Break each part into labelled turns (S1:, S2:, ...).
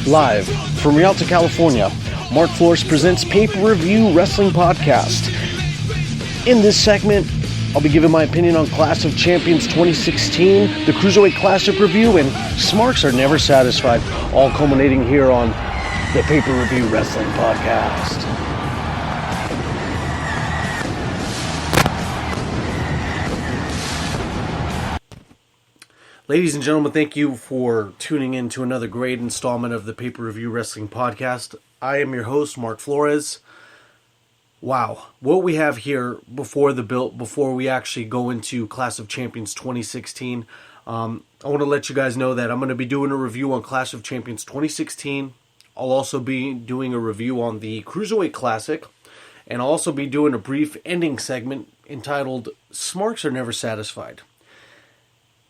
S1: Live from Rialto, California, Mark Flores presents Pay-Per-View Wrestling Podcast. In this segment, I'll be giving my opinion on Clash of Champions 2016, the Cruiserweight Classic review, and Smarks are never satisfied, all culminating here on the Pay-Per-View Wrestling Podcast. Ladies and gentlemen, thank you for tuning in to another great installment of the Pay-Per-View Wrestling Podcast. I am your host, Mark Flores. Wow, what we have here before we actually go into Clash of Champions 2016, I want to let you guys know that I'm going to be doing a review on Clash of Champions 2016. I'll also be doing a review on the Cruiserweight Classic, and I'll also be doing a brief ending segment entitled Smarks Are Never Satisfied.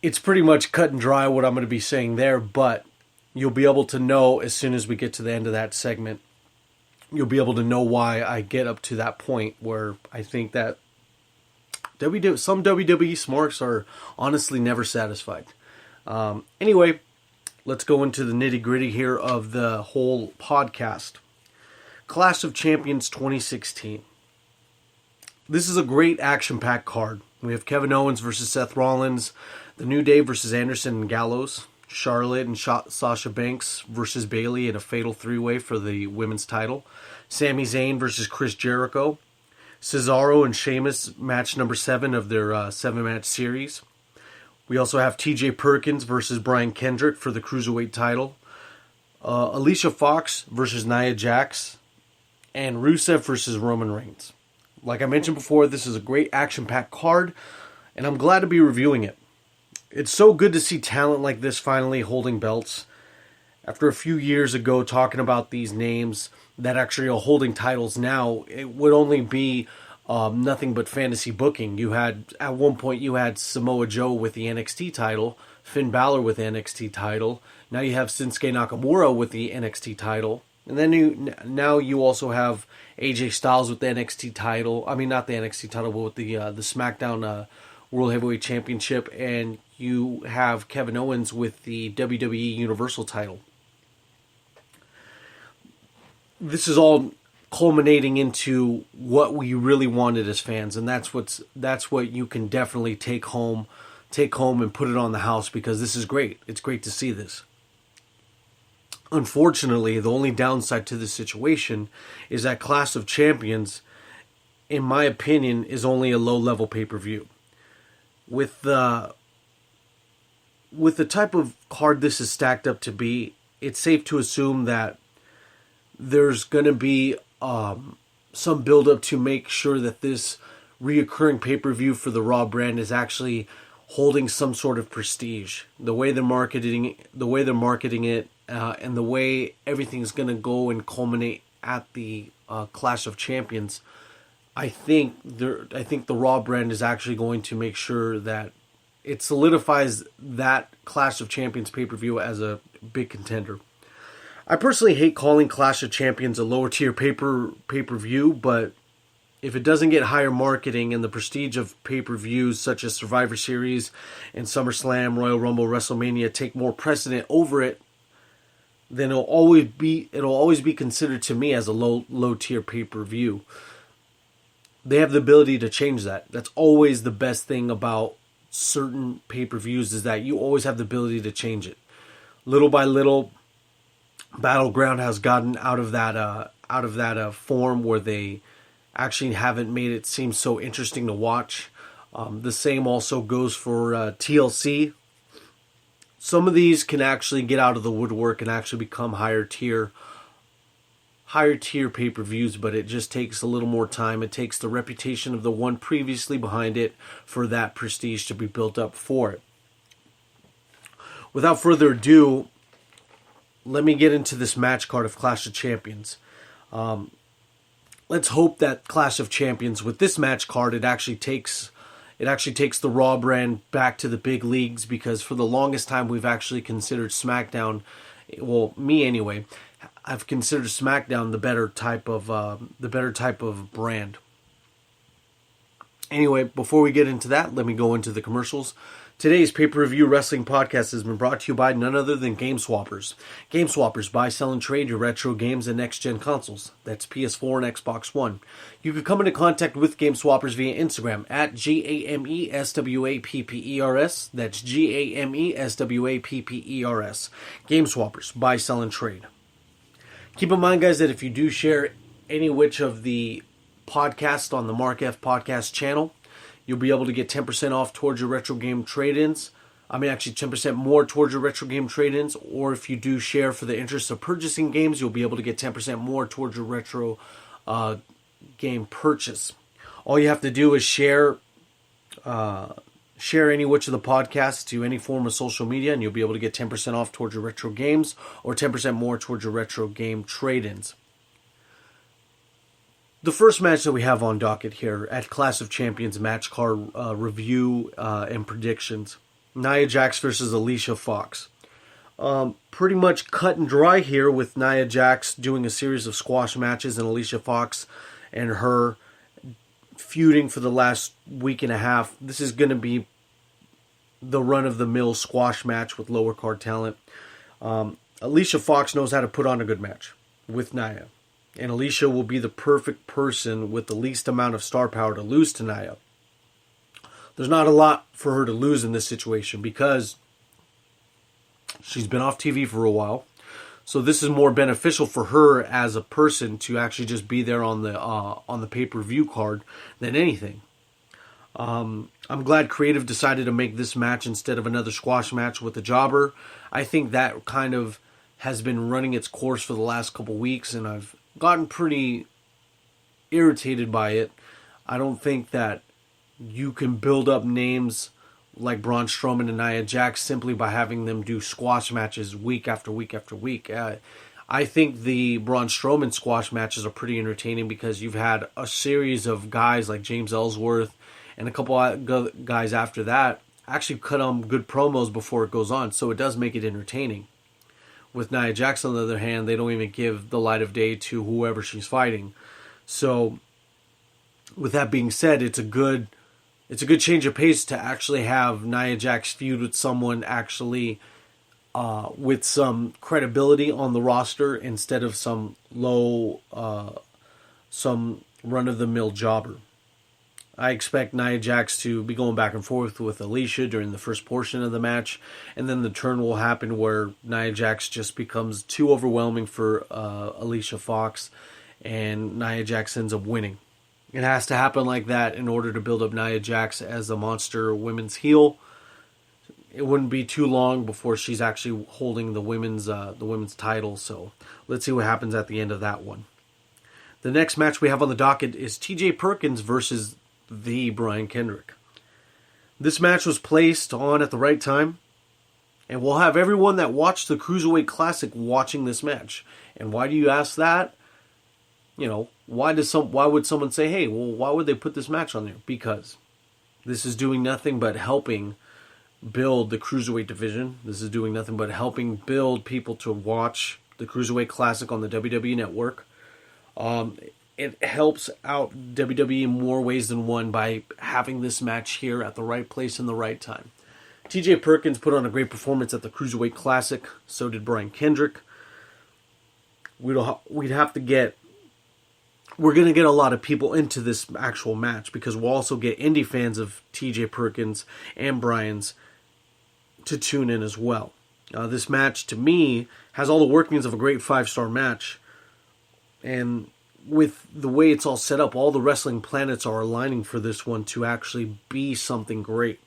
S1: It's pretty much cut and dry what I'm going to be saying there, but you'll be able to know as soon as we get to the end of that segment. You'll be able to know why I get up to that point where I think that some WWE Smarks are honestly never satisfied. Anyway, let's go into the nitty-gritty here of the whole podcast. Clash of Champions 2016. This is a great action-packed card. We have Kevin Owens versus Seth Rollins, The New Day versus Anderson and Gallows, Charlotte and Sasha Banks versus Bayley in a fatal three-way for the women's title, Sami Zayn versus Chris Jericho, Cesaro and Sheamus, match number 7 of their 7-match series. We also have TJ Perkins versus Brian Kendrick for the Cruiserweight title, Alicia Fox versus Nia Jax, and Rusev versus Roman Reigns. Like I mentioned before, this is a great action-packed card, and I'm glad to be reviewing it. It's so good to see talent like this finally holding belts. After a few years ago talking about these names that actually are holding titles now, it would only be nothing but fantasy booking. At one point you had Samoa Joe with the NXT title, Finn Balor with the NXT title. Now you have Shinsuke Nakamura with the NXT title. And then now you also have AJ Styles with the NXT title. I mean, not the NXT title, but with the SmackDown World Heavyweight Championship. And you have Kevin Owens with the WWE Universal title. This is all culminating into what we really wanted as fans, and that's what you can definitely take home and put it on the house, because this is great. It's great to see this. Unfortunately, the only downside to this situation is that Clash of Champions, in my opinion, is only a low-level pay-per-view. With the type of card this is stacked up to be, it's safe to assume that there's going to be some build-up to make sure that this reoccurring pay-per-view for the Raw brand is actually holding some sort of prestige. The way they're marketing it, and the way everything's going to go and culminate at the Clash of Champions, I think the Raw brand is actually going to make sure that it solidifies that Clash of Champions pay-per-view as a big contender. I personally hate calling Clash of Champions a lower tier pay-per-view, but if it doesn't get higher marketing and the prestige of pay-per-views such as Survivor Series and SummerSlam, Royal Rumble, WrestleMania take more precedent over it, then it'll always be considered to me as a low tier pay-per-view. They have the ability to change that. That's always the best thing about certain pay-per-views, is that you always have the ability to change it. Little by little, Battleground has gotten out of that form where they actually haven't made it seem so interesting to watch. The same also goes for TLC. Some of these can actually get out of the woodwork and actually become higher tier pay-per-views, but it just takes a little more time. It takes the reputation of the one previously behind it for that prestige to be built up for it. Without further ado, let me get into this match card of Clash of Champions. Let's hope that Clash of Champions, with this match card, it actually takes the Raw brand back to the big leagues, because for the longest time we've actually considered SmackDown, well, me anyway, I've considered SmackDown the better type of brand. Anyway, before we get into that, let me go into the commercials. Today's pay-per-view wrestling podcast has been brought to you by none other than Game Swappers. Game Swappers, buy, sell, and trade your retro games and next-gen consoles. That's PS4 and Xbox One. You can come into contact with Game Swappers via Instagram at GAMESWAPPERS. That's GAMESWAPPERS. Game Swappers, buy, sell, and trade. Keep in mind, guys, that if you do share any which of the podcasts on the Mark F Podcast channel, you'll be able to get 10% off towards your retro game trade-ins. Actually 10% more towards your retro game trade-ins. Or if you do share for the interest of purchasing games, you'll be able to get 10% more towards your retro game purchase. All you have to do is share any which of the podcasts to any form of social media, and you'll be able to get 10% off towards your retro games or 10% more towards your retro game trade-ins. The first match that we have on docket here at Clash of Champions match card review and predictions. Nia Jax versus Alicia Fox. Pretty much cut and dry here with Nia Jax doing a series of squash matches and Alicia Fox and her feuding for the last week and a half. This is going to be the run-of-the-mill squash match with lower card talent. Alicia Fox knows how to put on a good match with Nia. And Alicia will be the perfect person with the least amount of star power to lose to Nia. There's not a lot for her to lose in this situation because she's been off TV for a while. So this is more beneficial for her as a person to actually just be there on the pay-per-view card than anything. I'm glad Creative decided to make this match instead of another squash match with a jobber. I think that kind of has been running its course for the last couple weeks, and I've gotten pretty irritated by it. I don't think that you can build up names like Braun Strowman and Nia Jax simply by having them do squash matches week after week after week. I think the Braun Strowman squash matches are pretty entertaining because you've had a series of guys like James Ellsworth and a couple of guys after that actually cut on good promos before it goes on, so it does make it entertaining. With Nia Jax, on the other hand, they don't even give the light of day to whoever she's fighting. So, with that being said, it's a good change of pace to actually have Nia Jax feud with someone actually with some credibility on the roster instead of some run-of-the-mill jobber. I expect Nia Jax to be going back and forth with Alicia during the first portion of the match, and then the turn will happen where Nia Jax just becomes too overwhelming for Alicia Fox, and Nia Jax ends up winning. It has to happen like that in order to build up Nia Jax as a monster women's heel. It wouldn't be too long before she's actually holding the women's title, so let's see what happens at the end of that one. The next match we have on the docket is T.J. Perkins versus the Brian Kendrick. This match was placed on at the right time, and we'll have everyone that watched the Cruiserweight Classic watching this match. And why do you ask that? Why would someone say, hey, well, why would they put this match on there? Because this is doing nothing but helping build the Cruiserweight division. This is doing nothing but helping build people to watch the Cruiserweight Classic on the WWE Network. It helps out WWE in more ways than one by having this match here at the right place and the right time. TJ Perkins put on a great performance at the Cruiserweight Classic. So did Brian Kendrick. We're going to get a lot of people into this actual match because we'll also get indie fans of TJ Perkins and Brian's to tune in as well. This match, to me, has all the workings of a great 5-star match. And with the way it's all set up, all the wrestling planets are aligning for this one to actually be something great.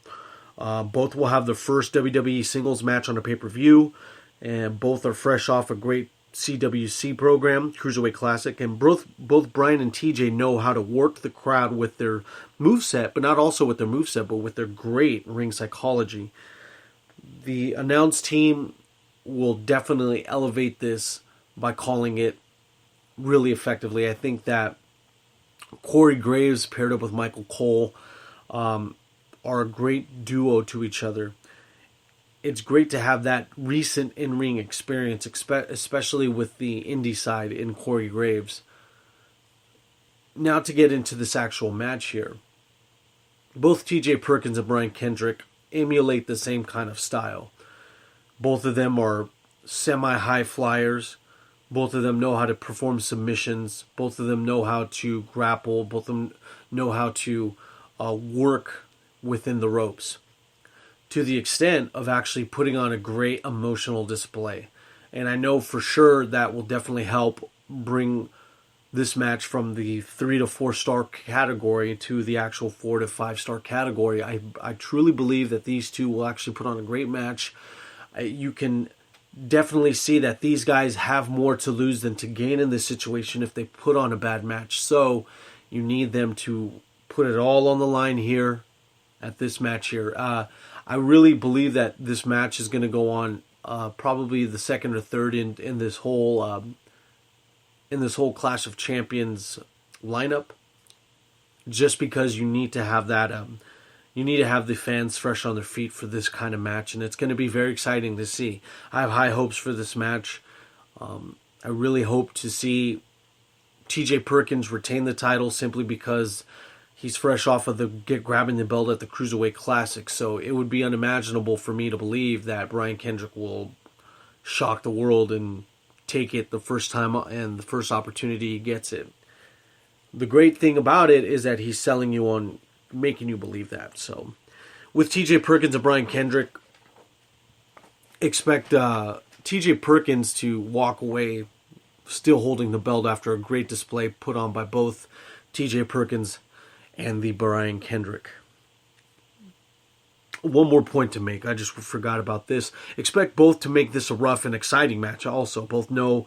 S1: Both will have their first WWE singles match on a pay-per-view, and both are fresh off a great CWC program, Cruiserweight Classic, and both Brian and TJ know how to work the crowd with their moveset, but not also with their moveset, but with their great ring psychology. The announced team will definitely elevate this by calling it really effectively. I think that Corey Graves paired up with Michael Cole are a great duo to each other. It's great to have that recent in-ring experience, especially with the indie side in Corey Graves. Now to get into this actual match here. Both TJ Perkins and Brian Kendrick emulate the same kind of style. Both of them are semi-high flyers. Both of them know how to perform submissions. Both of them know how to grapple. Both of them know how to work within the ropes, to the extent of actually putting on a great emotional display. And I know for sure that will definitely help bring this match from the 3 to 4 star category to the actual 4 to 5 star category. I truly believe that these two will actually put on a great match. You can definitely see that these guys have more to lose than to gain in this situation if they put on a bad match. So you need them to put it all on the line here at this match here. I really believe that this match is going to go on probably the second or third in this whole Clash of Champions lineup, just because you need to have that. You need to have the fans fresh on their feet for this kind of match, and it's going to be very exciting to see. I have high hopes for this match. I really hope to see TJ Perkins retain the title simply because he's fresh off of grabbing the belt at the Cruiserweight Classic. So it would be unimaginable for me to believe that Brian Kendrick will shock the world and take it the first time and the first opportunity he gets it. The great thing about it is that he's selling you on making you believe that. So with TJ Perkins and Brian Kendrick, expect TJ Perkins to walk away still holding the belt after a great display put on by both TJ Perkins and the Brian Kendrick. One more point to make. I just forgot about this. Expect both to make this a rough and exciting match also. Both know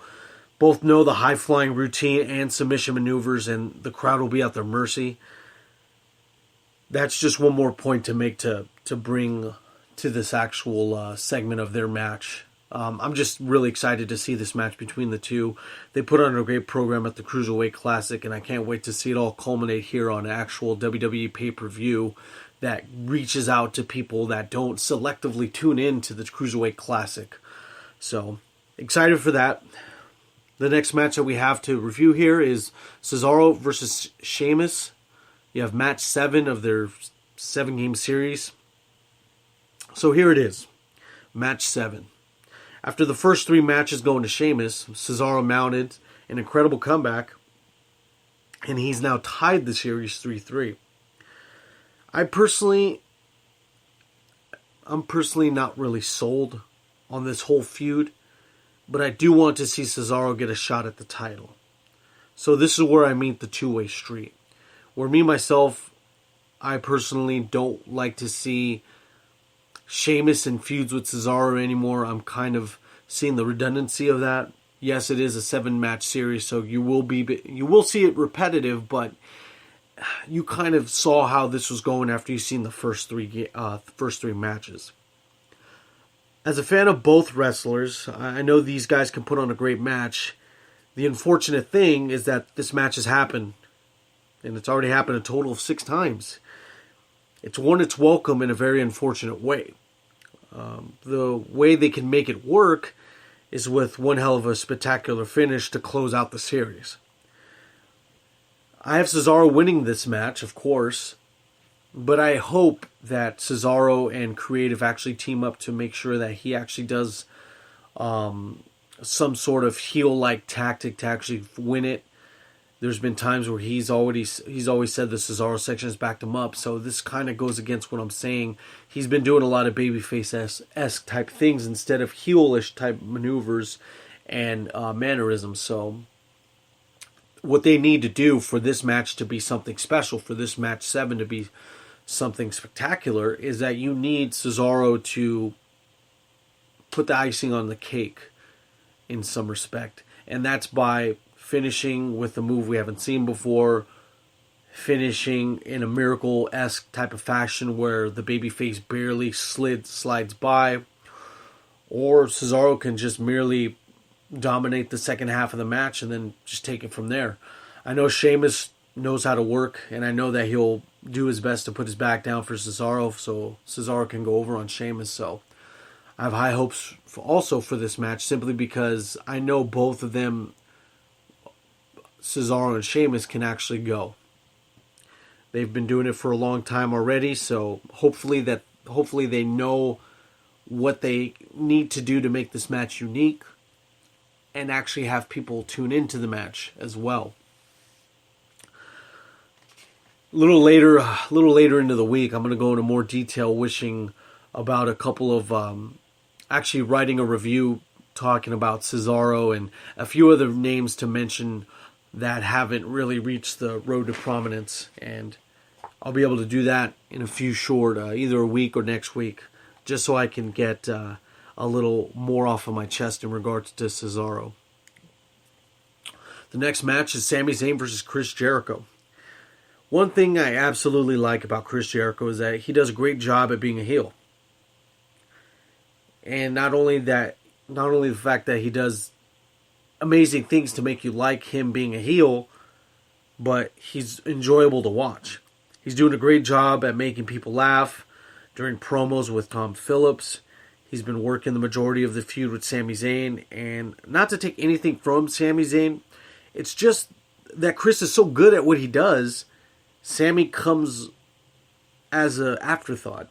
S1: the high-flying routine and submission maneuvers, and the crowd will be at their mercy. That's just one more point to make to bring to this actual segment of their match. I'm just really excited to see this match between the two. They put on a great program at the Cruiserweight Classic, and I can't wait to see it all culminate here on actual WWE pay-per-view that reaches out to people that don't selectively tune in to the Cruiserweight Classic. So, excited for that. The next match that we have to review here is Cesaro versus Sheamus. You have match 7 of their 7-game series. So here it is. Match 7. After the first 3 matches going to Sheamus, Cesaro mounted an incredible comeback, and he's now tied the series 3-3. I'm personally not really sold on this whole feud, but I do want to see Cesaro get a shot at the title. So this is where I meet the two-way street. Where myself, I personally don't like to see Sheamus in feuds with Cesaro anymore. I'm kind of seeing the redundancy of that. Yes, it is a 7-match series, so you will see it repetitive, but you kind of saw how this was going after you've seen the first three matches. As a fan of both wrestlers, I know these guys can put on a great match. The unfortunate thing is that this match has happened, and it's already happened a total of 6 times. It's won its welcome in a very unfortunate way. The way they can make it work is with one hell of a spectacular finish to close out the series. I have Cesaro winning this match, of course, but I hope that Cesaro and Creative actually team up to make sure that he actually does some sort of heel-like tactic to actually win it. There's been times where he's always said the Cesaro section has backed him up, so this kind of goes against what I'm saying. He's been doing a lot of babyface-esque type things instead of heelish type maneuvers and mannerisms. So what they need to do for this match to be something special, for this match 7 to be something spectacular, is that you need Cesaro to put the icing on the cake in some respect. And that's by finishing with a move we haven't seen before, finishing in a Miracle-esque type of fashion where the babyface barely slides by, or Cesaro can just merely dominate the second half of the match and then just take it from there. I know Sheamus knows how to work, and I know that he'll do his best to put his back down for Cesaro so Cesaro can go over on Sheamus. So I have high hopes also for this match, simply because I know both of them, Cesaro and Sheamus, can actually go. They've been doing it for a long time already, so hopefully that Hopefully they know what they need to do to make this match unique and actually have people tune into the match as well. A little later into the week, I'm going to go into more detail wishing about a couple of, actually writing a review talking about Cesaro and a few other names to mention that haven't really reached the road to prominence. And I'll be able to do that in a few short, either a week or next week, just so I can get a little more off of my chest in regards to Cesaro. The next match is Sami Zayn versus Chris Jericho. One thing I absolutely like about Chris Jericho is that he does a great job at being a heel. And not only the fact that he does amazing things to make you like him being a heel, but he's enjoyable to watch. He's doing a great job at making people laugh during promos with Tom Phillips. He's been working the majority of the feud with Sami Zayn, and not to take anything from Sami Zayn, it's just that Chris is so good at what he does, Sami comes as an afterthought.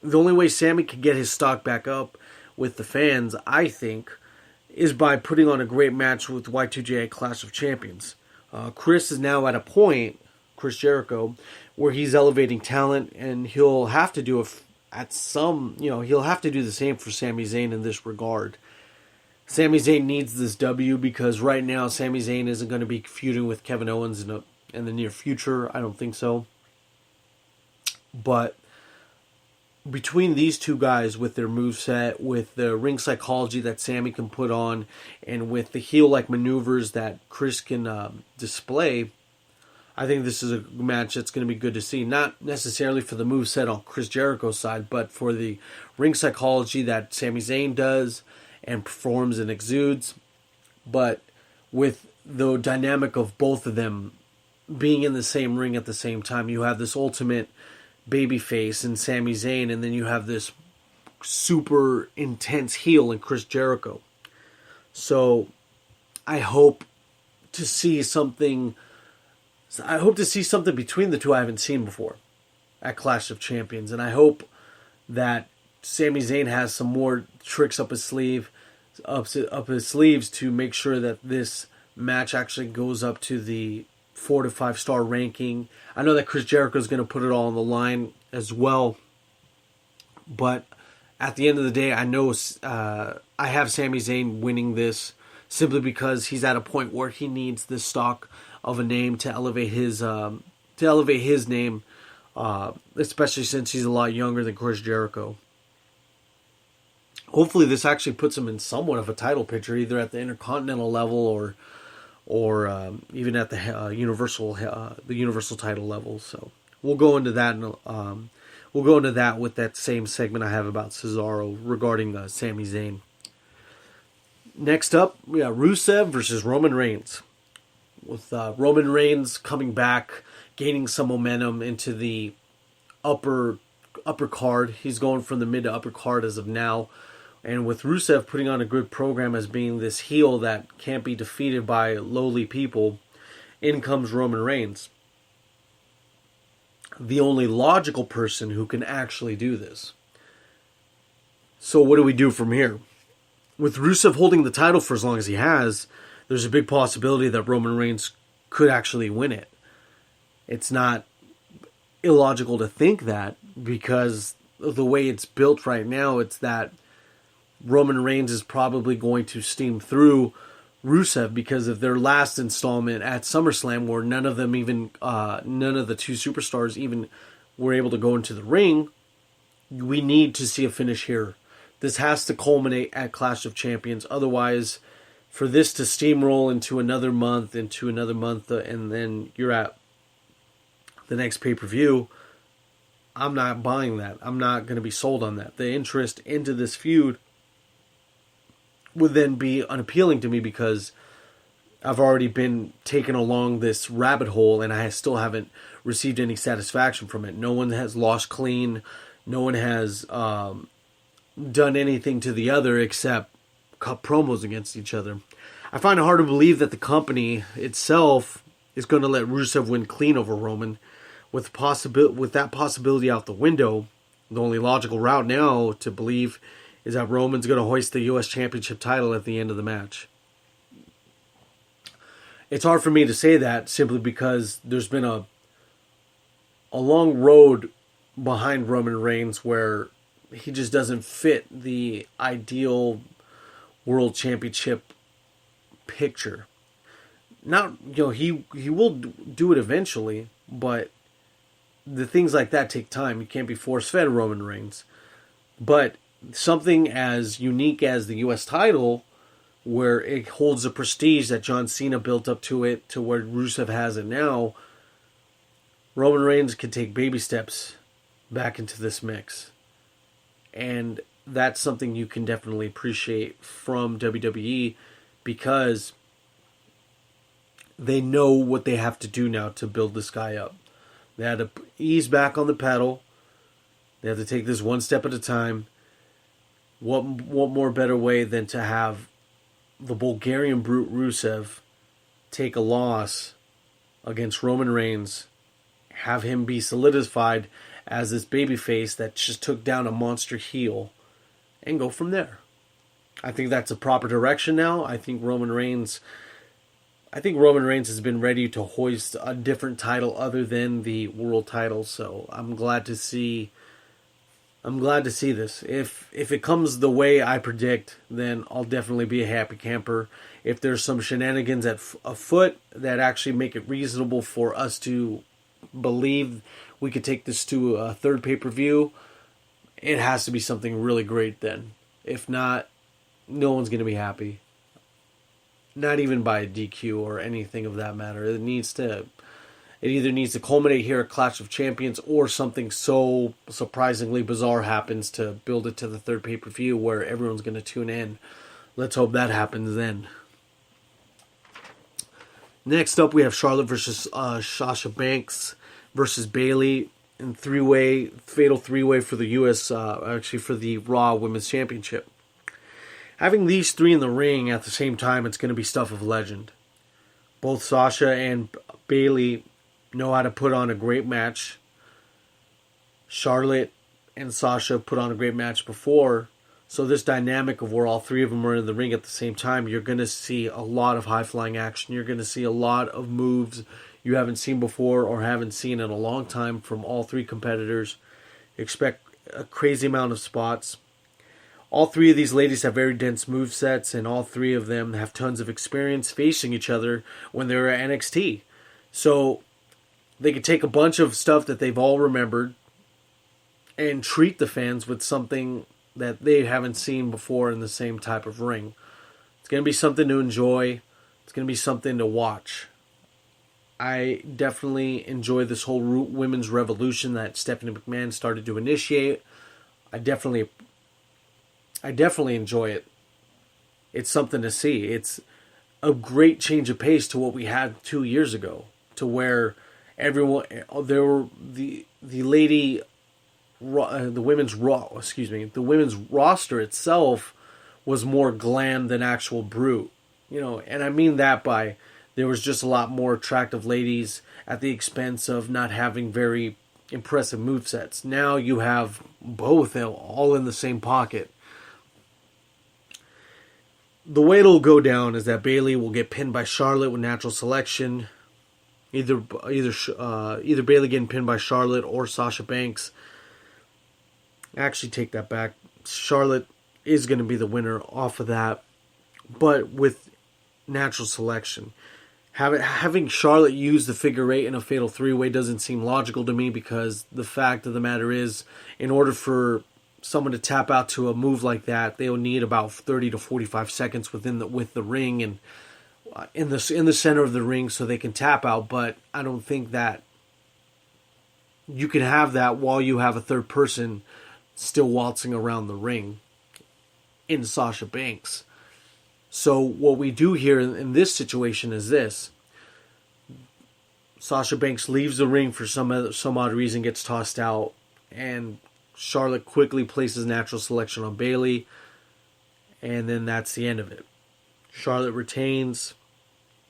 S1: The only way Sami can get his stock back up with the fans, I think, is by putting on a great match with Y2J Clash of Champions. Chris is now at a point, Chris Jericho, where he's elevating talent, and he'll have to do he'll have to do the same for Sami Zayn in this regard. Sami Zayn needs this W because right now Sami Zayn isn't going to be feuding with Kevin Owens in the near future. I don't think so. But between these two guys with their moveset, with the ring psychology that Sami can put on, and with the heel-like maneuvers that Chris can display, I think this is a match that's going to be good to see. Not necessarily for the moveset on Chris Jericho's side, but for the ring psychology that Sami Zayn does and performs and exudes. But with the dynamic of both of them being in the same ring at the same time, you have this ultimate babyface in Sami Zayn, and then you have this super intense heel in Chris Jericho. So I hope to see something between the two I haven't seen before at Clash of Champions, and I hope that Sami Zayn has some more tricks up his sleeves to make sure that this match actually goes up to the 4 to 5 star ranking. I know that Chris Jericho is going to put it all on the line as well, but at the end of the day, I know I have Sami Zayn winning this simply because he's at a point where he needs this stock of a name to elevate his name, especially since he's a lot younger than Chris Jericho. Hopefully, this actually puts him in somewhat of a title picture, either at the Intercontinental level or even at the Universal title level. So we'll go into that. We'll go into that with that same segment I have about Cesaro regarding Sami Zayn. Next up, we got Rusev versus Roman Reigns. With Roman Reigns coming back, gaining some momentum into the upper card. He's going from the mid to upper card as of now. And with Rusev putting on a good program as being this heel that can't be defeated by lowly people, in comes Roman Reigns. The only logical person who can actually do this. So what do we do from here? With Rusev holding the title for as long as he has, there's a big possibility that Roman Reigns could actually win it. It's not illogical to think that, because of the way it's built right now, it's that Roman Reigns is probably going to steam through Rusev because of their last installment at SummerSlam, where none of the two superstars even were able to go into the ring. We need to see a finish here. This has to culminate at Clash of Champions. Otherwise, for this to steamroll into another month, and then you're at the next pay-per-view, I'm not buying that. I'm not going to be sold on that. The interest into this feud would then be unappealing to me because I've already been taken along this rabbit hole and I still haven't received any satisfaction from it. No one has lost clean. No one has done anything to the other except cut promos against each other. I find it hard to believe that the company itself is going to let Rusev win clean over Roman. With that possibility out the window, The only logical route now to believe is that Roman's going to hoist the U.S. Championship title at the end of the match. It's hard for me to say that simply because there's been a long road behind Roman Reigns where he just doesn't fit the ideal world championship picture. Not, he will do it eventually, but the things like that take time. You can't be force-fed Roman Reigns. But something as unique as the U.S. title, where it holds the prestige that John Cena built up to it, to where Rusev has it now, Roman Reigns can take baby steps back into this mix. And that's something you can definitely appreciate from WWE, because they know what they have to do now to build this guy up. They had to ease back on the pedal. They have to take this one step at a time. What more better way than to have the Bulgarian brute Rusev take a loss against Roman Reigns, have him be solidified as this babyface that just took down a monster heel, and go from there. I think that's a proper direction now. I think Roman Reigns has been ready to hoist a different title other than the world title. So I'm glad to see this. If it comes the way I predict, then I'll definitely be a happy camper. If there's some shenanigans afoot that actually make it reasonable for us to believe we could take this to a third pay-per-view, it has to be something really great then. If not, no one's going to be happy. Not even by a DQ or anything of that matter. It either needs to culminate here at Clash of Champions, or something so surprisingly bizarre happens to build it to the third pay-per-view where everyone's going to tune in. Let's hope that happens then. Next up, we have Charlotte versus Sasha Banks versus Bayley in fatal three-way for the U.S., for the Raw Women's Championship. Having these three in the ring at the same time, it's going to be stuff of legend. Both Sasha and Bayley know how to put on a great match. Charlotte and Sasha put on a great match before. So this dynamic of where all three of them are in the ring at the same time, you're going to see a lot of high-flying action. You're going to see a lot of moves you haven't seen before or haven't seen in a long time from all three competitors. Expect a crazy amount of spots. All three of these ladies have very dense movesets, and all three of them have tons of experience facing each other when they were at NXT. So they could take a bunch of stuff that they've all remembered and treat the fans with something that they haven't seen before in the same type of ring. It's going to be something to enjoy. It's going to be something to watch. I definitely enjoy this whole women's revolution that Stephanie McMahon started to initiate. I definitely enjoy it. It's something to see. It's a great change of pace to what we had 2 years ago, to where everyone, there were the women's roster itself was more glam than actual brute, and I mean that by there was just a lot more attractive ladies at the expense of not having very impressive movesets. Now you have both all in the same pocket. The way it'll go down is that Bayley will get pinned by Charlotte with natural selection. Either Bayley getting pinned by Charlotte or Sasha Banks. Actually, take that back. Charlotte is going to be the winner off of that, but with natural selection. Having Charlotte use the figure eight in a fatal three-way doesn't seem logical to me, because the fact of the matter is, in order for someone to tap out to a move like that, they'll need about 30 to 45 seconds with the ring and in the center of the ring so they can tap out. But I don't think that you can have that while you have a third person still waltzing around the ring in Sasha Banks. So what we do here in this situation is this. Sasha Banks leaves the ring for some odd reason, gets tossed out, and Charlotte quickly places natural selection on Bayley, and then that's the end of it. Charlotte retains,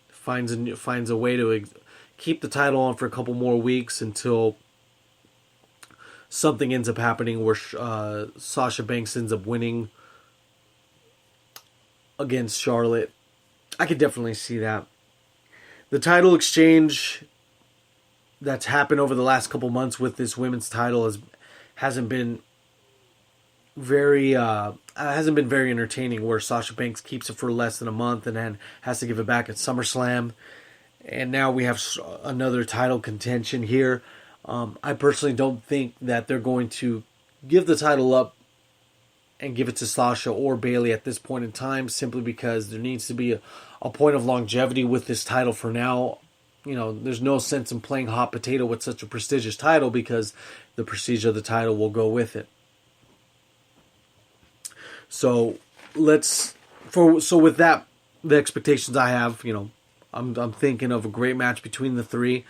S1: finds a way to keep the title on for a couple more weeks until something ends up happening where Sasha Banks ends up winning against Charlotte. I could definitely see that. The title exchange that's happened over the last couple months with this women's title hasn't been very entertaining, where Sasha Banks keeps it for less than a month and then has to give it back at SummerSlam. And now we have another title contention here. I personally don't think that they're going to give the title up and give it to Sasha or Bayley at this point in time, simply because there needs to be a point of longevity with this title for now. You know, there's no sense in playing hot potato with such a prestigious title, because the prestige of the title will go with it. So with that, the expectations I have, I'm thinking of a great match between the three.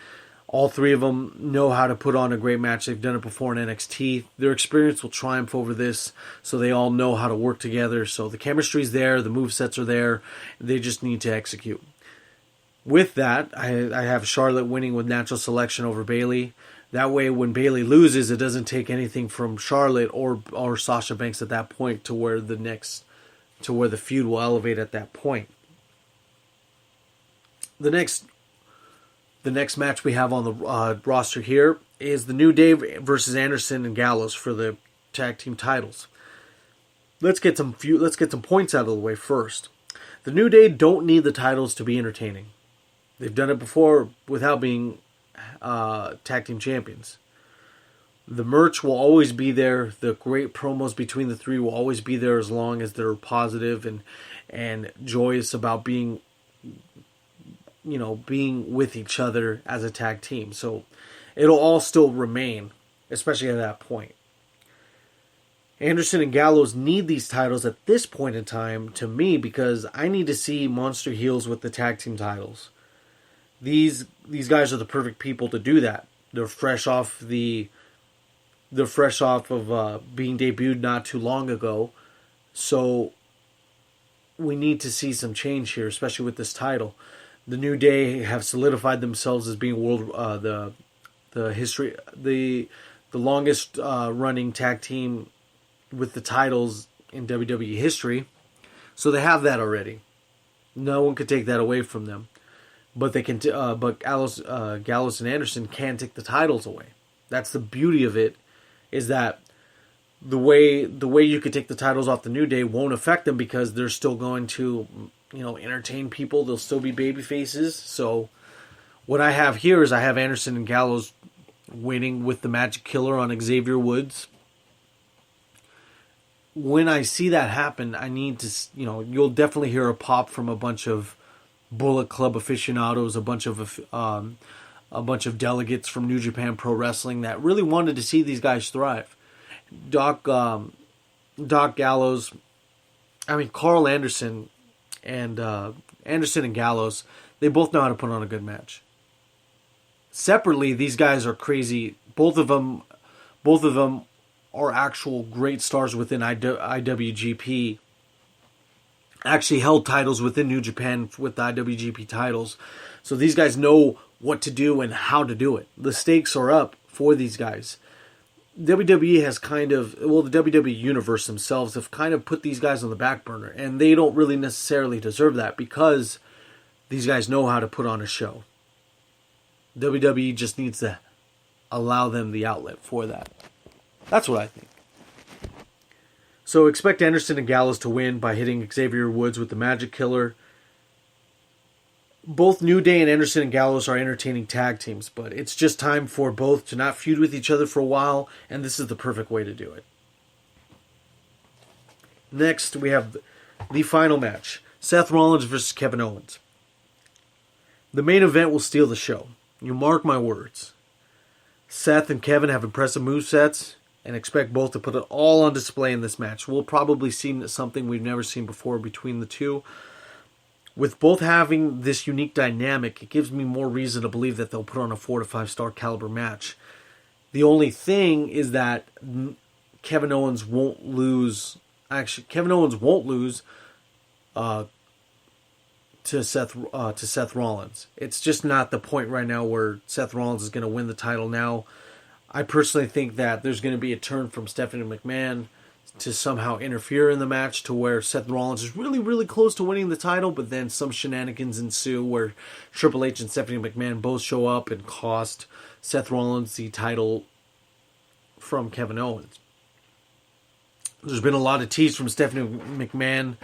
S1: All three of them know how to put on a great match. They've done it before in NXT. Their experience will triumph over this, so they all know how to work together. So the chemistry's there, the movesets are there. They just need to execute. With that, I have Charlotte winning with natural selection over Bayley. That way, when Bayley loses, it doesn't take anything from Charlotte or Sasha Banks at that point to where the feud will elevate at that point. The next match we have on the roster here is the New Day versus Anderson and Gallows for the tag team titles. Let's get some points out of the way first. The New Day don't need the titles to be entertaining. They've done it before without being tag team champions. The merch will always be there. The great promos between the three will always be there, as long as they're positive and joyous about being with each other as a tag team. So it'll all still remain, especially at that point. Anderson and Gallows need these titles at this point in time, to me, because I need to see monster heels with the tag team titles. These guys are the perfect people to do that. They're fresh off of being debuted not too long ago. So we need to see some change here, especially with this title. The New Day have solidified themselves as being the longest running tag team with the titles in WWE history. So they have that already. No one could take that away from them. But they can. But Gallows and Anderson can take the titles away. That's the beauty of it, is that the way you could take the titles off the New Day won't affect them, because they're still going to entertain people. They'll still be baby faces. So what I have here is I have Anderson and Gallows winning with the Magic Killer on Xavier Woods. When I see that happen, I need to, you'll definitely hear a pop from a bunch of Bullet Club aficionados, a bunch of delegates from New Japan Pro Wrestling that really wanted to see these guys thrive. Carl Anderson and Anderson and Gallows, they both know how to put on a good match. Separately, these guys are crazy. Both of them are actual great stars within IWGP. Actually held titles within New Japan with the IWGP titles. So these guys know what to do and how to do it. The stakes are up for these guys. WWE has the WWE Universe themselves have kind of put these guys on the back burner, and they don't really necessarily deserve that, because these guys know how to put on a show. WWE just needs to allow them the outlet for that. That's what I think. So expect Anderson and Gallows to win by hitting Xavier Woods with the Magic Killer. Both New Day and Anderson and Gallows are entertaining tag teams, but it's just time for both to not feud with each other for a while, and this is the perfect way to do it. Next, we have the final match, Seth Rollins versus Kevin Owens. The main event will steal the show. You mark my words. Seth and Kevin have impressive movesets, and expect both to put it all on display in this match. We'll probably see something we've never seen before between the two. With both having this unique dynamic, it gives me more reason to believe that they'll put on a 4 to 5 star caliber match. The only thing is that Kevin Owens won't lose. Actually, Kevin Owens won't lose to Seth Rollins. It's just not the point right now where Seth Rollins is going to win the title now. I personally think that there's going to be a turn from Stephanie McMahon to somehow interfere in the match to where Seth Rollins is really, really close to winning the title, but then some shenanigans ensue where Triple H and Stephanie McMahon both show up and cost Seth Rollins the title from Kevin Owens. There's been a lot of tease from Stephanie McMahon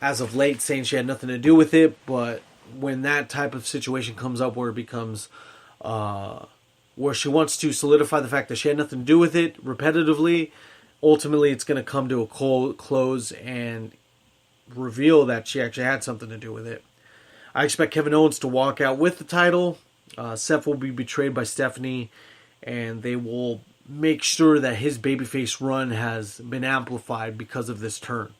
S1: as of late saying she had nothing to do with it, but when that type of situation comes up where it becomes where she wants to solidify the fact that she had nothing to do with it repetitively, ultimately it's going to come to a close and reveal that she actually had something to do with it. I expect Kevin Owens to walk out with the title. Seth will be betrayed by Stephanie, and they will make sure that his babyface run has been amplified because of this turn.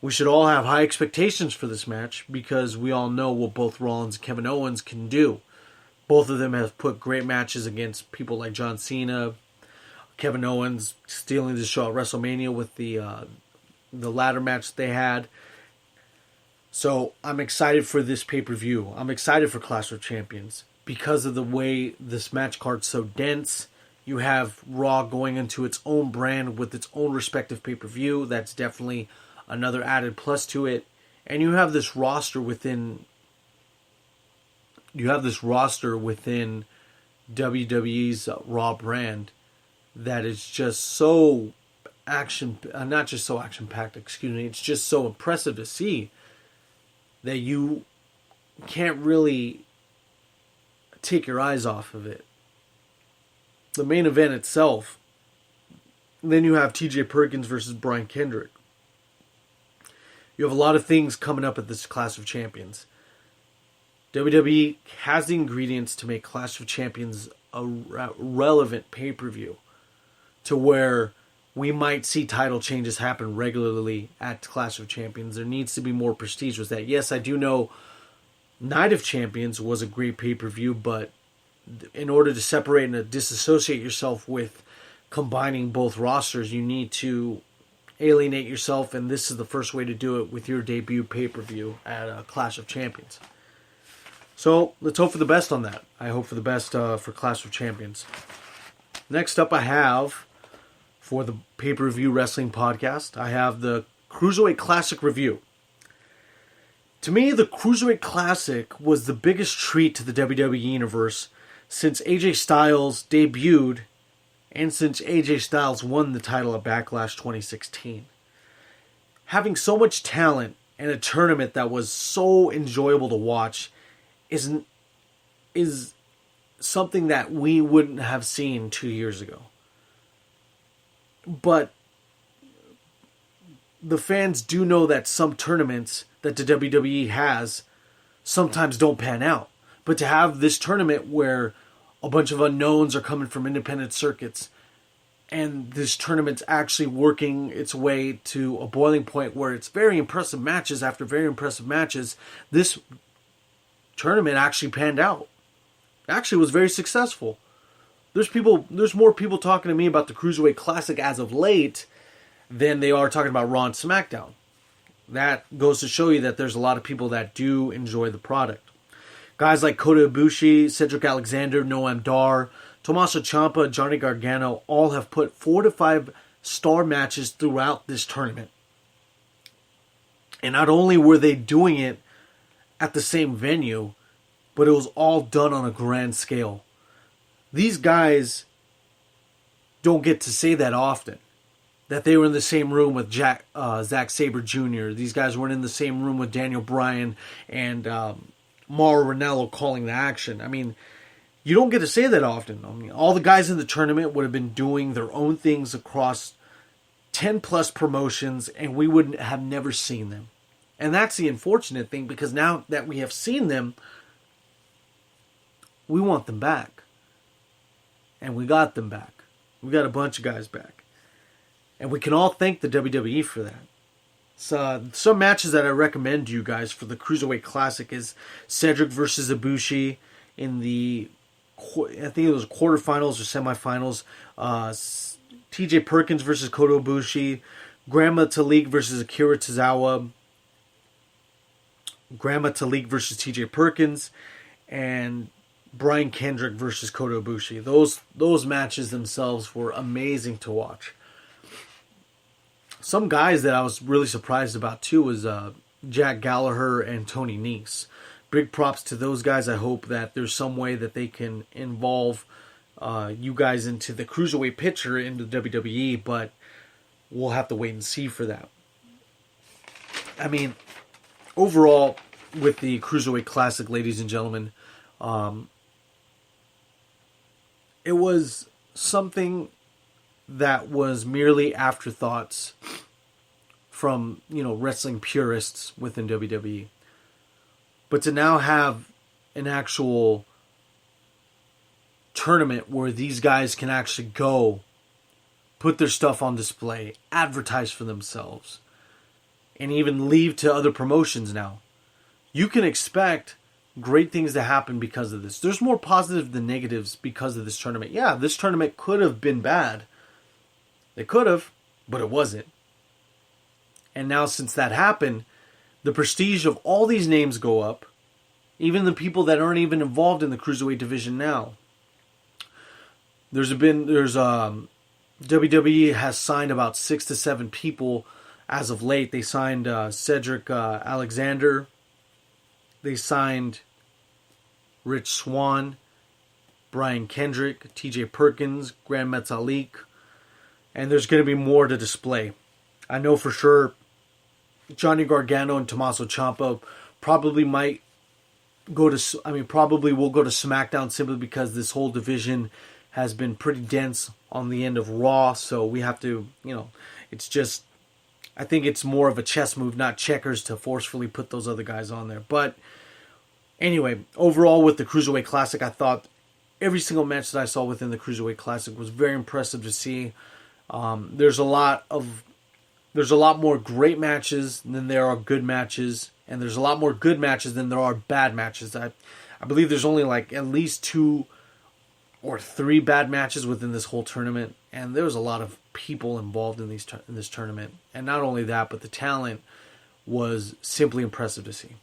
S1: We should all have high expectations for this match because we all know what both Rollins and Kevin Owens can do. Both of them have put great matches against people like John Cena. Kevin Owens stealing the show at WrestleMania with the ladder match they had. So I'm excited for this pay-per-view. I'm excited for Clash of Champions because of the way this match card's so dense. You have Raw going into its own brand with its own respective pay-per-view. That's definitely another added plus to it. And you have this roster within WWE's Raw brand that is just so not just so action-packed, it's just so impressive to see that you can't really take your eyes off of it. The main event itself, then you have TJ Perkins versus Brian Kendrick. You have a lot of things coming up at this Clash of Champions. WWE has the ingredients to make Clash of Champions a relevant pay-per-view to where we might see title changes happen regularly at Clash of Champions. There needs to be more prestige with that. Yes, I do know Night of Champions was a great pay-per-view, but in order to separate and disassociate yourself with combining both rosters, you need to alienate yourself, and this is the first way to do it with your debut pay-per-view at Clash of Champions. So let's hope for the best on that. I hope for the best for Clash of Champions. Next up I have, for the pay-per-view wrestling podcast, I have the Cruiserweight Classic review. To me, the Cruiserweight Classic was the biggest treat to the WWE Universe since AJ Styles debuted and since AJ Styles won the title at Backlash 2016. Having so much talent and a tournament that was so enjoyable to watch is something that we wouldn't have seen 2 years ago. But the fans do know that some tournaments that the WWE has sometimes don't pan out. But to have this tournament where a bunch of unknowns are coming from independent circuits and this tournament's actually working its way to a boiling point where it's very impressive matches after very impressive matches, this tournament actually panned out. Actually was very successful. There's more people talking to me about the Cruiserweight Classic as of late than they are talking about Raw and SmackDown. That goes to show you that there's a lot of people that do enjoy the product. Guys like Kota Ibushi, Cedric Alexander, Noam Dar, Tommaso Ciampa, Johnny Gargano all have put 4 to 5 star matches throughout this tournament. And not only were they doing it at the same venue, but it was all done on a grand scale. These guys don't get to say that often. That they were in the same room with Zack Sabre Jr. These guys weren't in the same room with Daniel Bryan and Mauro Ranallo calling the action. I mean, you don't get to say that often. I mean, all the guys in the tournament would have been doing their own things across 10 plus promotions, and we would have never seen them. And that's the unfortunate thing, because now that we have seen them, we want them back. And we got them back. We got a bunch of guys back. And we can all thank the WWE for that. So, some matches that I recommend to you guys for the Cruiserweight Classic is Cedric versus Ibushi in the, I think it was quarterfinals or semifinals. TJ Perkins versus Kota Ibushi. Grandma Talik versus Akira Tozawa. Grandma Talik versus TJ Perkins. And Brian Kendrick versus Kota Ibushi. Those matches themselves were amazing to watch. Some guys that I was really surprised about too was Jack Gallagher and Tony Nese. Big props to those guys. I hope that there's some way that they can involve you guys into the Cruiserweight picture into WWE, but we'll have to wait and see for that. I mean, overall, with the Cruiserweight Classic, ladies and gentlemen, it was something that was merely afterthoughts from, wrestling purists within WWE. But to now have an actual tournament where these guys can actually go, put their stuff on display, advertise for themselves, and even leave to other promotions now. You can expect great things to happen because of this. There's more positive than negatives because of this tournament. Yeah, this tournament could have been bad. It could have, but it wasn't. And now since that happened, the prestige of all these names go up. Even the people that aren't even involved in the Cruiserweight division now. WWE has signed about 6 to 7 people as of late. They signed Cedric Alexander. They signed Rich Swann, Brian Kendrick, TJ Perkins, Grand Metalik, and there's going to be more to display. I know for sure Johnny Gargano and Tommaso Ciampa probably will go to SmackDown simply because this whole division has been pretty dense on the end of Raw, so we have to, it's just, I think it's more of a chess move, not checkers, to forcefully put those other guys on there. But anyway, overall with the Cruiserweight Classic, I thought every single match that I saw within the Cruiserweight Classic was very impressive to see. There's a lot more great matches than there are good matches, and there's a lot more good matches than there are bad matches. I believe there's only like at least 2 or 3 bad matches within this whole tournament, and there was a lot of people involved in this tournament. And not only that, but the talent was simply impressive to see.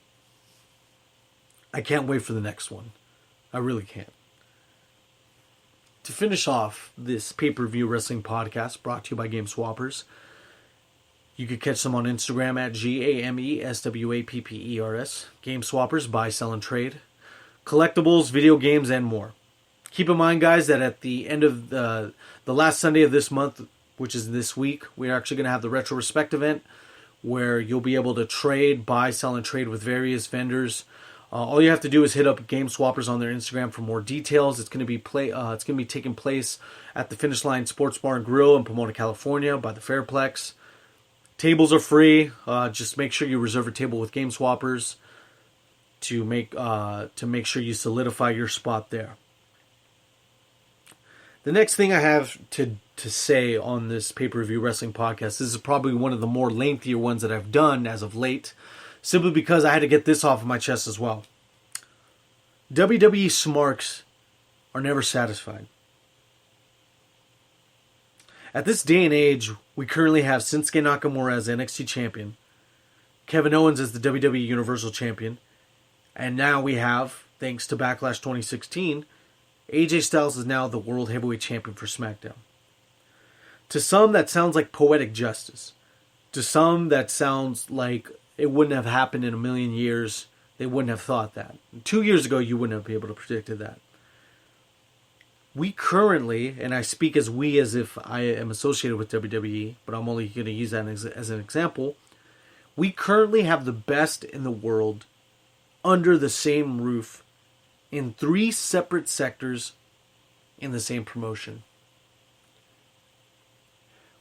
S1: I can't wait for the next one. I really can't. To finish off this pay-per-view wrestling podcast brought to you by Game Swappers, you can catch them on Instagram at GAMESWAPPERS. Game Swappers, buy, sell, and trade. Collectibles, video games, and more. Keep in mind, guys, that at the end of the last Sunday of this month, which is this week, we're actually going to have the Retro Respect event where you'll be able to trade, buy, sell, and trade with various vendors. All you have to do is hit up Game Swappers on their Instagram for more details. It's going to be taking place at the Finish Line Sports Bar and Grill in Pomona, California, by the Fairplex. Tables are free. Just make sure you reserve a table with Game Swappers to make sure you solidify your spot there. The next thing I have to say on this pay-per-view wrestling podcast, this is probably one of the more lengthier ones that I've done as of late, simply because I had to get this off of my chest as well. WWE Smarks are never satisfied. At this day and age, we currently have Shinsuke Nakamura as NXT Champion, Kevin Owens as the WWE Universal Champion, and now we have, thanks to Backlash 2016, AJ Styles is now the World Heavyweight Champion for SmackDown. To some, that sounds like poetic justice. To some, that sounds like it wouldn't have happened in a million years. They wouldn't have thought that. 2 years ago, you wouldn't have been able to predict that. We currently, and I speak as if I am associated with WWE, but I'm only going to use that as an example. We currently have the best in the world under the same roof in 3 separate sectors in the same promotion.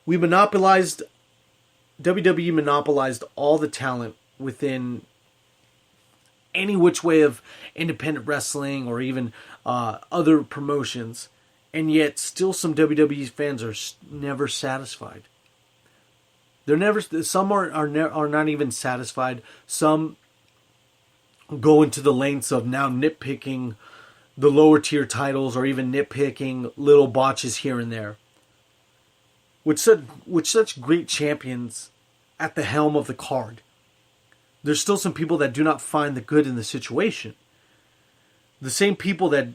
S1: WWE monopolized all the talent within any which way of independent wrestling or even other promotions, and yet still some WWE fans are never satisfied. Some are not even satisfied. Some go into the lengths of now nitpicking the lower tier titles or even nitpicking little botches here and there. With such great champions at the helm of the card, there's still some people that do not find the good in the situation. The same people that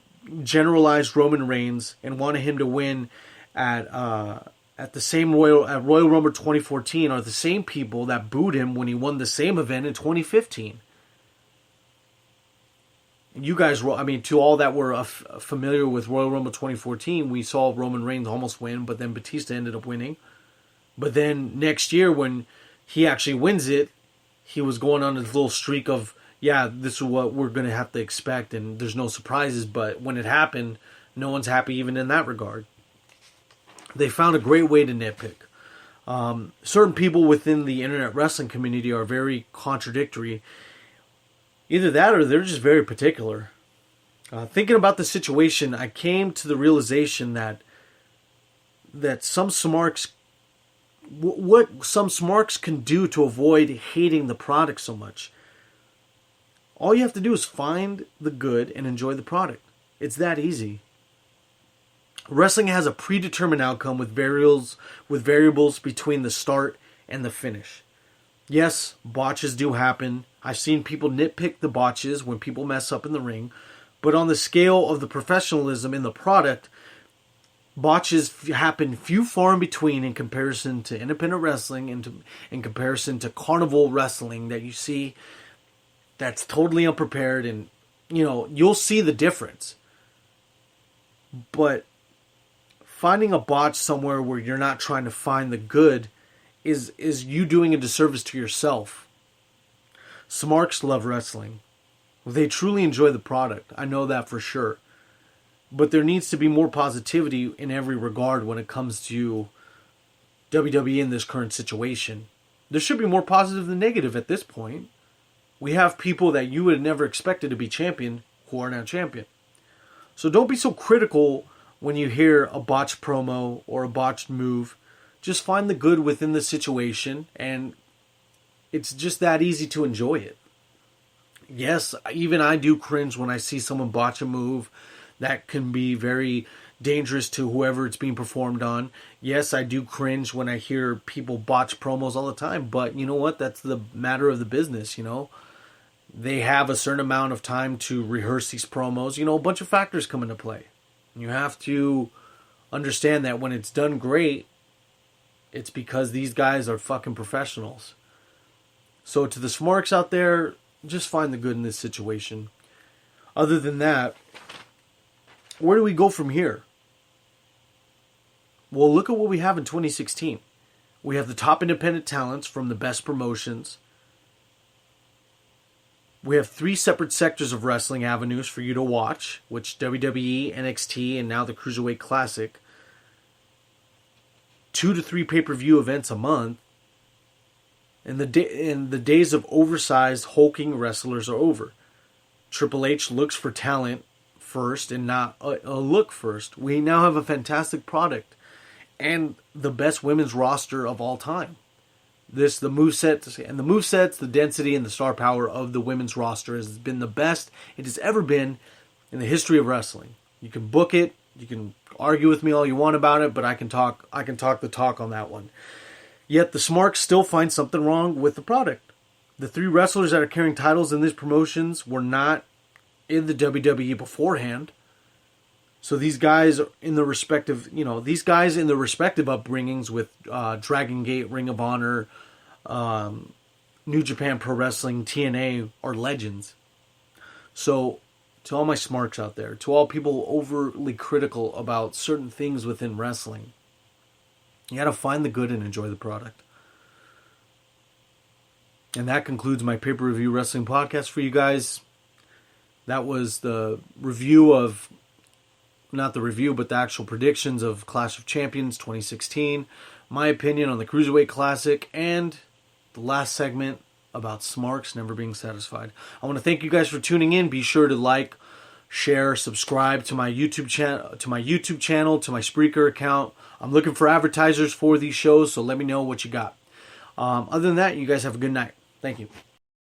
S1: generalized Roman Reigns and wanted him to win at the same Royal Rumble 2014 are the same people that booed him when he won the same event in 2015. You guys, I mean, to all that were familiar with Royal Rumble 2014, we saw Roman Reigns almost win, but then Batista ended up winning. But then next year, when he actually wins it, he was going on this little streak of, yeah, this is what we're going to have to expect, and there's no surprises. But when it happened, no one's happy even in that regard. They found a great way to nitpick. Certain people within the internet wrestling community are very contradictory. Either that or they're just very particular. Thinking about the situation, I came to the realization that some Smarks, what some Smarks can do to avoid hating the product so much. All you have to do is find the good and enjoy the product. It's that easy. Wrestling has a predetermined outcome with variables between the start and the finish. Yes, botches do happen. I've seen people nitpick the botches when people mess up in the ring. But on the scale of the professionalism in the product, botches happen few far in between in comparison to independent wrestling and in comparison to carnival wrestling that you see that's totally unprepared. And, you'll see the difference. But finding a botch somewhere where you're not trying to find the good is you doing a disservice to yourself. Smarks love wrestling. They truly enjoy the product. I know that for sure. But there needs to be more positivity in every regard when it comes to WWE in this current situation. There should be more positive than negative at this point. We have people that you would have never expected to be champion who are now champion. So don't be so critical when you hear a botched promo or a botched move. Just find the good within the situation, and it's just that easy to enjoy it. Yes, even I do cringe when I see someone botch a move that can be very dangerous to whoever it's being performed on. Yes, I do cringe when I hear people botch promos all the time, but you know what? That's the matter of the business, They have a certain amount of time to rehearse these promos. A bunch of factors come into play. You have to understand that when it's done great, it's because these guys are fucking professionals. So to the Smarks out there, just find the good in this situation. Other than that, where do we go from here? Well, look at what we have in 2016. We have the top independent talents from the best promotions. We have 3 separate sectors of wrestling avenues for you to watch, which WWE, NXT, and now the Cruiserweight Classic. 2 to 3 pay-per-view events a month. And the days of oversized, hulking wrestlers are over. Triple H looks for talent first and not a look first. We now have a fantastic product and the best women's roster of all time. The movesets, the density, and the star power of the women's roster has been the best it has ever been in the history of wrestling. You can book it, you can argue with me all you want about it, but I can talk the talk on that one. Yet the Smarks still find something wrong with the product. The 3 wrestlers that are carrying titles in these promotions were not in the WWE beforehand. So these guys in the respective, upbringings with Dragon Gate, Ring of Honor, New Japan Pro Wrestling, TNA are legends. So to all my Smarks out there, to all people overly critical about certain things within wrestling, you got to find the good and enjoy the product. And that concludes my pay-per-view wrestling podcast for you guys. That was the review of, not the review, but the actual predictions of Clash of Champions 2016. My opinion on the Cruiserweight Classic, and the last segment about Smarks never being satisfied. I want to thank you guys for tuning in. Be sure to like, share, subscribe to my YouTube channel, to my Spreaker account. I'm looking for advertisers for these shows, so let me know what you got. Other than that, you guys have a good night. Thank you.